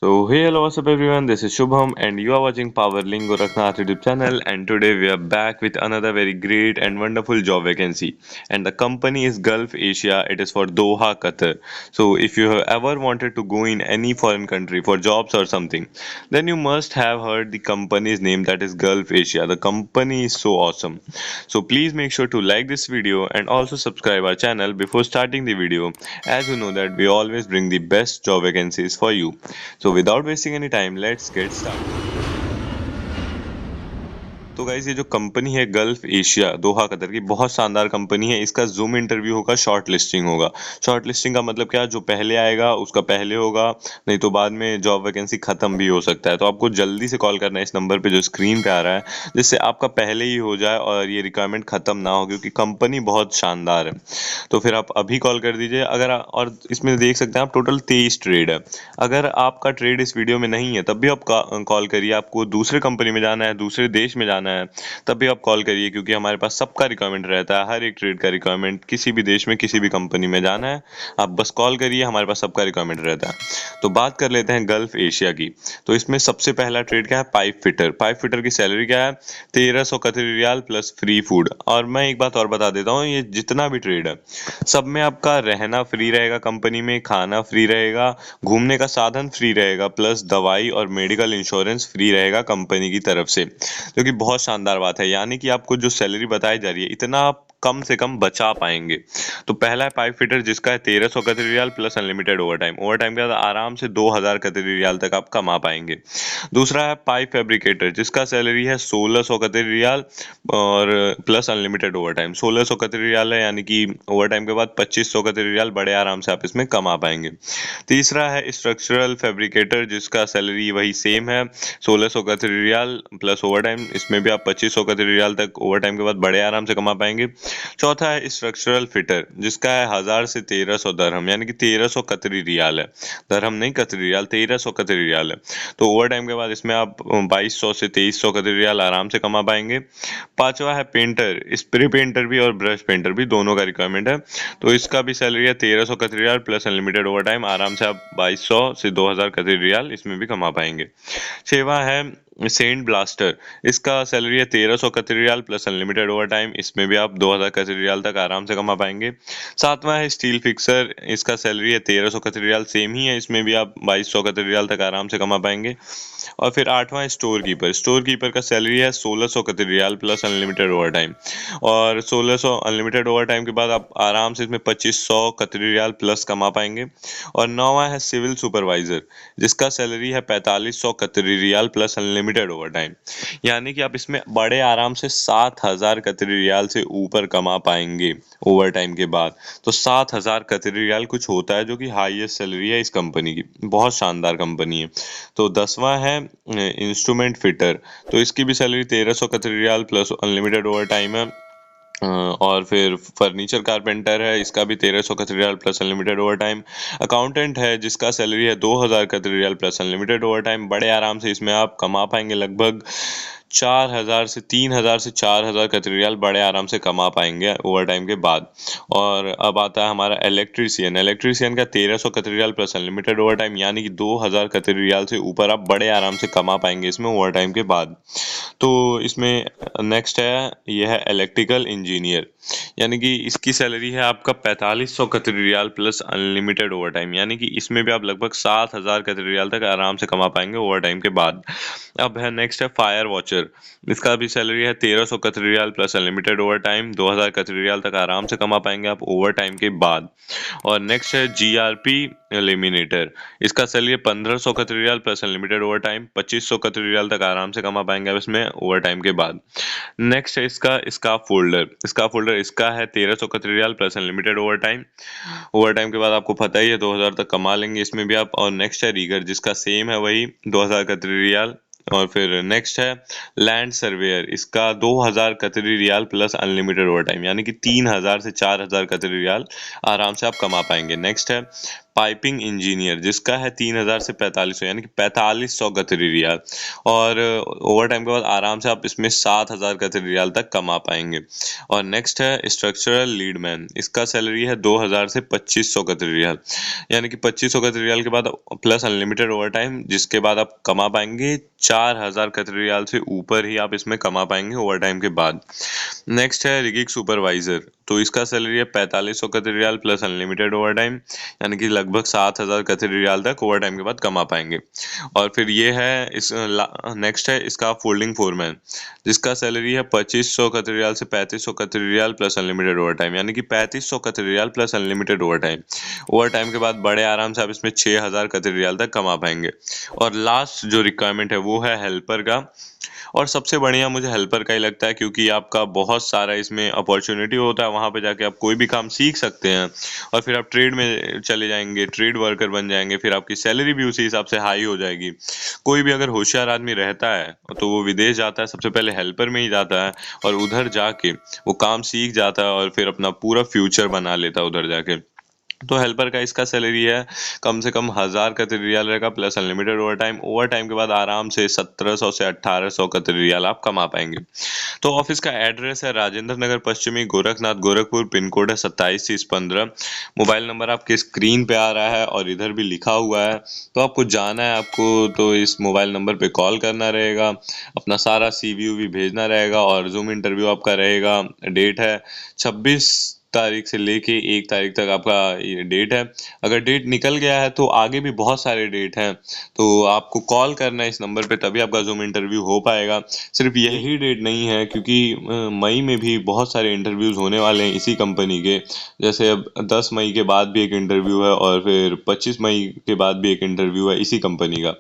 Hey, hello, what's up everyone? This is Shubham and you are watching Powerling Gorakhnath YouTube channel, and today we are back with another very great and wonderful job vacancy, and the company is Gulf Asia. It is for Doha, Qatar. So if you have ever wanted to go in any foreign country for jobs or something, then you must have heard the company's name, that is Gulf Asia. The company is so awesome. So please make sure to like this video and also subscribe our channel before starting the video, as you know that we always bring the best job vacancies for you. So without wasting any time, let's get started. तो guys, ये जो company है gulf Asia Doha Qatar की, बहुत शानदार company है। इसका zoom interview होगा, शॉर्ट लिस्टिंग होगा। शॉर्ट लिस्टिंग का मतलब क्या, जो पहले आएगा उसका पहले होगा, नहीं तो बाद में जॉब वैकेंसी खत्म भी हो सकता है। तो आपको जल्दी से कॉल करना है इस नंबर पे जो स्क्रीन पे आ रहा है, जिससे आपका पहले ही हो जाए और ये रिक्वायरमेंट खत्म ना हो, क्योंकि कंपनी बहुत शानदार है। तो फिर आप अभी कॉल कर दीजिए। और इसमें देख सकते हैं आप, टोटल 23 ट्रेड है। अगर आपका ट्रेड इस वीडियो में नहीं है तब भी आप कॉल करिए। आपको दूसरे कंपनी में जाना है, दूसरे देश में जाना है, तब भी आप कॉल करिए, क्योंकि हमारे पास सबका रिक्वायरमेंट रहता है। हर एक ट्रेड का रिक्वायरमेंट, किसी भी देश में किसी भी कंपनी में जाना है, आप बस कॉल करिए, हमारे पास सबका रिक्वायरमेंट रहता है। तो बात कर लेते हैं गल्फ एशिया की। तो इसमें सबसे पहला ट्रेड क्या है, पाइप फिटर। पाइप फिटर की सैलरी क्या है, 1300 Qatari riyal plus free food. और मैं एक बात और बता देता हूँ, ये जितना भी ट्रेड है सब में आपका रहना फ्री रहेगा, कंपनी में खाना फ्री रहेगा, घूमने का साधन फ्री रहेगा, प्लस दवाई और मेडिकल इंश्योरेंस फ्री रहेगा कंपनी की तरफ से, जो कि बहुत शानदार बात है। यानी कि आपको जो सैलरी बताई जा रही है, इतना आप कम से कम बचा पाएंगे। तो पहला है पाइप फिटर, जिसका है 1300 Qatari riyal plus unlimited overtime. Overtime के बाद आराम से 2000 कतरी रियाल तक आप कमा पाएंगे। दूसरा है पाइप फैब्रिकेटर, जिसका सैलरी है 1600 कतरी रियाल और plus unlimited over time. 1600 Qatari riyal है, यानी कि ओवर टाइम के बाद 2500 कतरी रियाल बड़े आराम से आप इसमें कमा पाएंगे। तीसरा है स्ट्रक्चरल फैब्रिकेटर, जिसका सैलरी वही सेम है, 1600 Qatari riyal plus over time. इसमें भी आप 2500 कतरी रियाल तक ओवर टाइम के बाद बड़े आराम से कमा पाएंगे। चौथा है स्ट्रक्चरल फिटर, जिसका है 1000 से 1300 दरहम, यानी कि 1300 कतरी रियाल है। दरहम नहीं, कतरी रियाल, 1300 कतरी रियाल है। तो ओवर टाइम के बाद इसमें आप 2200 से 2300 कतरी रियाल आराम से कमा पाएंगे। पांचवा है पेंटर, स्प्रे पेंटर भी और ब्रश पेंटर भी, दोनों का रिक्वायरमेंट है। तो इसका भी सैलरी है 1300 Qatari riyal plus unlimited overtime. आराम से आप 2200 से 2000 कतरी रियाल इसमें भी कमा पाएंगे। छठवां है सेंट ब्लास्टर, इसका सैलरी है 1300 Qatari riyal plus unlimited overtime. इसमें भी आप 2000 कतरी रियाल तक आराम से कमा पाएंगे। सातवां है स्टील फिक्सर, इसका सैलरी है 1300 कतरी रियाल, सेम ही है। इसमें भी आप 2200 कतरी रियाल तक आराम से कमा पाएंगे। और फिर आठवां है स्टोर कीपर। स्टोर कीपर का सैलरी है 1600 Qatari riyal plus unlimited overtime. और 1600 अनलिमिटेड ओवर टाइम के बाद आप आराम से इसमें 2500 कतरी रियाल प्लस कमा पाएंगे। और नौवां है सिविल सुपरवाइजर, जिसका सैलरी है 4500 Qatari riyal plus unlimited overtime. यानी कि आप इसमें बड़े आराम से 7000 कतरी रियाल से ऊपर कमा पाएंगे ओवर टाइम के बाद। तो 7000 कतरी रियाल कुछ होता है, जो कि हाईएस्ट सैलरी है इस कंपनी की। बहुत शानदार कंपनी है। तो 10वां है इंस्ट्रूमेंट फिटर। तो इसकी भी salary 1300 Qatari riyal plus unlimited overtime है। और फिर फर्नीचर कारपेंटर है, इसका भी 1300 Qatari riyal plus unlimited overtime. Accountant है, जिसका सैलरी है 2000 Qatari riyal plus unlimited overtime. बड़े आराम से इसमें आप कमा पाएंगे लगभग 3000 से 4000 कतरी रियाल, बड़े आराम से कमा पाएंगे ओवर टाइम के बाद। और अब आता है हमारा इलेक्ट्रीशियन। इलेक्ट्रीशियन का 1300 Qatari riyal plus unlimited overtime, यानी कि 2000 कतरी रियाल से ऊपर आप बड़े आराम से कमा पाएंगे इसमें ओवर टाइम के बाद। तो इसमें नेक्स्ट है, यह है इलेक्ट्रिकल इंजीनियर, यानी कि इसकी सैलरी है आपका 4500 Qatari riyal plus unlimited overtime, यानी कि इसमें भी आप लगभग 7000 कतरी रियाल तक आराम से कमा पाएंगे ओवर टाइम के बाद। अब है नेक्स्ट है फायर वॉचर। इसका भी सैलरी है 1300 Qatari riyal plus unlimited overtime. 2000 Qatari riyal तक आराम से कमा पाएंगे आप ओवर टाइम के बाद। और नेक्स्ट है जीआरपी एलिमिनेटर। इसका सैलरी है 1500 Qatari riyal plus unlimited overtime. 2500 Qatari riyal तक आराम से कमा पाएंगे आप इसमें ओवर टाइम के बाद। नेक्स्ट है इसका स्काफ फोल्डर। स्काफ फोल्डर इसका है 1300 Qatari riyal plus unlimited overtime. Overtime के बाद आपको पता ही है 2000 तक कमा लेंगे इसमें भी आप। और नेक्स्ट है रीगर, जिसका सेम है वही 2000 कतरी रियाल। और फिर नेक्स्ट है लैंड सर्वेयर। इसका 2000 Qatari riyal plus unlimited overtime, यानी कि 3000 से 4000 कतरी रियाल आराम से आप कमा पाएंगे। नेक्स्ट है पाइपिंग इंजीनियर जिसका है 3000 से 4500 यानी कि 4500 कतरी रियाल। और ओवर टाइम के बाद आराम से आप इसमें 7000 कतरी रियाल तक कमा पाएंगे। और नेक्स्ट है स्ट्रक्चरल लीडमैन, इसका सैलरी है 2000 से 2500 कतरी रियाल, यानी कि 2500 कतरी रियाल के बाद प्लस अनलिमिटेड ओवर टाइम, जिसके बाद आप कमा पाएंगे 4000 कतरी रियाल से ऊपर ही आप इसमें कमा पाएंगे ओवर टाइम के बाद। नेक्स्ट है रिगिंग सुपरवाइजर, तो इसका सैलरी है 4500 Qatari riyal plus unlimited overtime, यानी कि लगभग 7000 कतरी रियाल तक ओवर टाइम के बाद कमा पाएंगे। और फिर ये है इस नेक्स्ट है इसका फोल्डिंग फोरमैन, जिसका सैलरी है 2500 कतरी रियाल से 3500 Qatari riyal plus unlimited overtime, यानी कि 3500 Qatari riyal plus unlimited overtime. Overtime के बाद बड़े आराम से आप इसमें 6000 कतरी रियाल तक कमा पाएंगे। और लास्ट जो रिक्वायरमेंट है वो है हेल्पर का, और सबसे बढ़िया मुझे हेल्पर का ही लगता है, क्योंकि आपका बहुत सारा इसमें अपॉर्चुनिटी होता है, वहाँ पे जाके आप कोई भी काम सीख सकते हैं और फिर आप ट्रेड में चले जाएंगे, ट्रेड वर्कर बन जाएंगे, फिर आपकी सैलरी भी उसी हिसाब से हाई हो जाएगी। कोई भी अगर होशियार आदमी रहता है तो वो विदेश जाता है, सबसे पहले हेल्पर में ही जाता है और उधर जाके वो काम सीख जाता है और फिर अपना पूरा फ्यूचर बना लेता है उधर जाके। तो हेल्पर का इसका सैलरी है कम से कम 1000 कतरी रियाल रहेगा प्लस अनलिमिटेड ओवर टाइम के बाद आराम से 1700 से 1800 कतरी रियाल आप कमा पाएंगे। तो ऑफिस का एड्रेस है राजेंद्र नगर पश्चिमी, गोरखनाथ, गोरखपुर। पिन कोड है 273015। मोबाइल नंबर आपके स्क्रीन पे आ रहा है और इधर भी लिखा हुआ है, तो आपको जाना है, आपको तो इस मोबाइल नंबर पे कॉल करना रहेगा, अपना सारा CV भी भेजना रहेगा और जूम इंटरव्यू आपका रहेगा। डेट है 26 तारीख से लेके 1 तारीख तक आपका ये डेट है। अगर डेट निकल गया है तो आगे भी बहुत सारे डेट हैं, तो आपको कॉल करना है इस नंबर पे, तभी आपका जूम इंटरव्यू हो पाएगा। सिर्फ यही डेट नहीं है, क्योंकि मई में भी बहुत सारे इंटरव्यूज होने वाले हैं इसी कंपनी के। जैसे अब 10 मई के बाद भी एक इंटरव्यू है और फिर 25 मई के बाद भी एक इंटरव्यू है इसी कंपनी का।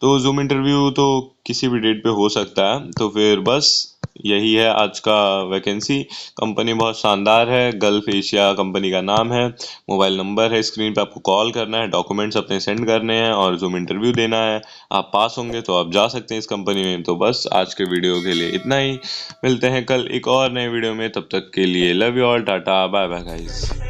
तो जूम इंटरव्यू तो किसी भी डेट पे हो सकता है। तो फिर बस यही है आज का वैकेंसी। कंपनी बहुत शानदार है, गल्फ एशिया कंपनी का नाम है। मोबाइल नंबर है स्क्रीन पे, आपको कॉल करना है, डॉक्यूमेंट्स अपने सेंड करने हैं और जूम इंटरव्यू देना है। आप पास होंगे तो आप जा सकते हैं इस कंपनी में। तो बस आज के वीडियो के लिए इतना ही, मिलते हैं कल एक और नए वीडियो में, तब तक के लिए love you all, tata bye bye guys.